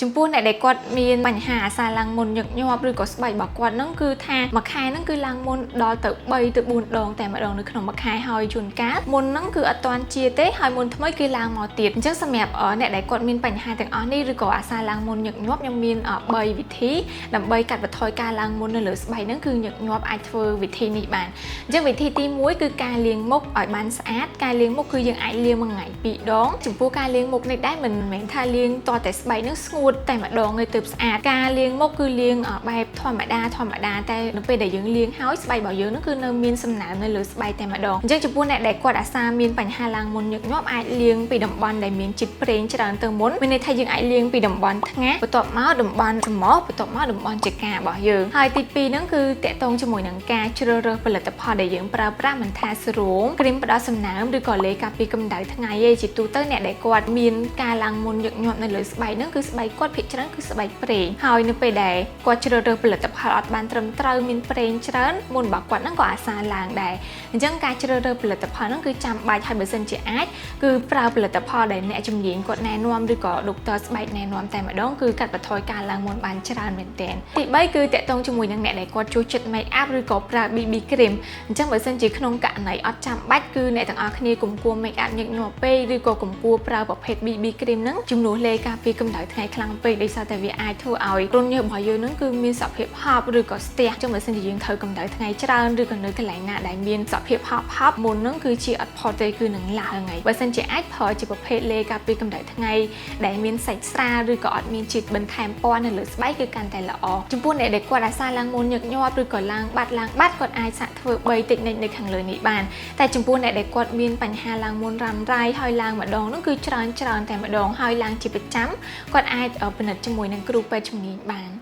ចំពោះអ្នកដែលគាត់មានបញ្ហាអាសាឡើងមុនញឹកញាប់ឬក៏ស្បែករបស់គាត់ហ្នឹងគឺថាមួយខែហ្នឹងគឺឡើងមុនដល់ទៅ3ទៅ4ដងតែម្ដងនៅក្នុងមួយខែហើយជួនកាលមុនហ្នឹងគឺអត់ទាន់ជាទេហើយមុនថ្មីគឺឡើងមកទៀតអញ្ចឹងសម្រាប់អ្នកដែលគាត់មានបញ្ហាទាំងអស់នេះឬក៏អាសាឡើងមុនញឹកញាប់ខ្ញុំមាន3វិធីដើម្បីកាត់បន្ថយការឡើងមុននៅលើស្បែកហ្នឹងគឺញឹកញាប់អាចធ្វើវិធីនេះបានអញ្ចឹងវិធីទី1គឺការលាងមុខឲ្យបានស្អាតការលាងមុខគឺយើងអាចលាងមួយថ្ងៃ2ដងចំពោះការលាងមុខនេះដែរមិនមែនថាលាងតតែស្បែកហ្នឹងស្ងួតតែម្ដងទេទើបស្អាតការលាងមុខគឺលាងបែបធម្មតាតែនៅពេលដែលយើងលាងហើយស្បែករបស់យើងហ្នឹងគឺនៅមានសំណើមនៅលើស្បែកតែម្ដងអញ្ចឹងចំពោះអ្នកដែលគាត់អាសាមានបញ្ហាឡើងមុនញឹកញាប់អាចលាងពីតំបន់ដែលមានជាតិប្រេងច្រើនទៅមុនមានន័យថាយើងអាចលាងពីតំបន់ថ្ងាសបន្ទាប់មកតំបន់ច្រមុះបន្ទាប់មកតំបន់ចង្ការបស់យើងហើយទី2ហ្នឹងគឺតាក់ទងជាមួយនឹងការជ្រើសរើសផលិតផលដែលយើងប្រើប្រាស់មិនថាសេរ៉ូមគ្រីមផ្ដល់សំណើមឬក៏លេការពារកម្ដៅថ្ងៃឯងជាទូទៅអ្នកដែលគាត់មានការឡើងមុនញឹកញាប់នៅលើស្បែកហ្នឹងគឺស្បែកគាត់ភាគច្រើនគឺស្បែកប្រេងហើយនៅពេលដែលគាត់ជ្រើសរើសផលិតផលអត់បានត្រឹមត្រូវមានប្រេងច្រើនមុនរបស់គាត់ហ្នឹងក៏អាសាឡើងដែរអញ្ចឹងការជ្រើសរើសផលិតផលហ្នឹងគឺចាំបាច់ហើយបើសិនជាអាចគឺប្រើផលិតផលដែលអ្នកជំនាញគាត់ណែនាំឬក៏ដុកទ័រស្បែកណែនាំតែម្ដងគឺកាត់បន្ថយការឡើងមុនបានច្រើនមែនទែនទី3គឺតាក់ទងជាមួយនឹងអ្នកដែលគាត់ចូលចិត្ត make up ឬក៏ប្រើ BB cream អញ្ចឹងបើសិនជាក្នុងករណីអត់ចាំបាច់គឺអ្នកទាំងអស់គ្នាកុំគួរ make up ញឹកញាប់ពេកឬក៏កុំគួរប្រើប្រភេទ BB cream ហ្នឹងជំនួសលេការពារកម្ដៅថ្ងៃខ្លាំងពេកដោយសារតែវាអាចធ្វើឲ្យរន្ធញើសរបស់យើងហ្នឹងគឺមានសភាពហប់ឬក៏ស្ទះអញ្ចឹងបើសិនជាយើងត្រូវកម្ដៅថ្ងៃច្រើនឬក៏នៅកន្លែងណាដែលមានសភាពហប់មុនហ្នឹងគឺជាអត់ផុតទេគឺនឹងឡើងហើយបើសិនជាអាចប្រើជាប្រភេទលេការពារកម្ដៅថ្ងៃដែលមានសាច់ស្រាលឬក៏អត់មានជាតិបន្ថែមពណ៌នៅលើស្បែកគឺកាន់តែល្អចំពោះអ្នកដែលគាត់អាសាឡើងមុនញឹកញាប់ឬក៏ឡើងបាត់គាត់អាចសាកធ្វើ3តិចនៅខាងលើនេះបានតែចំពោះអ្នកដែលគាត់មានបញ្ហាឡើងមុនរ៉ាំរ៉ៃហើយឡើងម្ដងហ្នឹងគឺច្រើនតែម្ដងហើយឡើងជាប្រចាំគាត់អាចពិនិត្យជាមួយនឹងគ្រូពេទ្យជំនាញបាន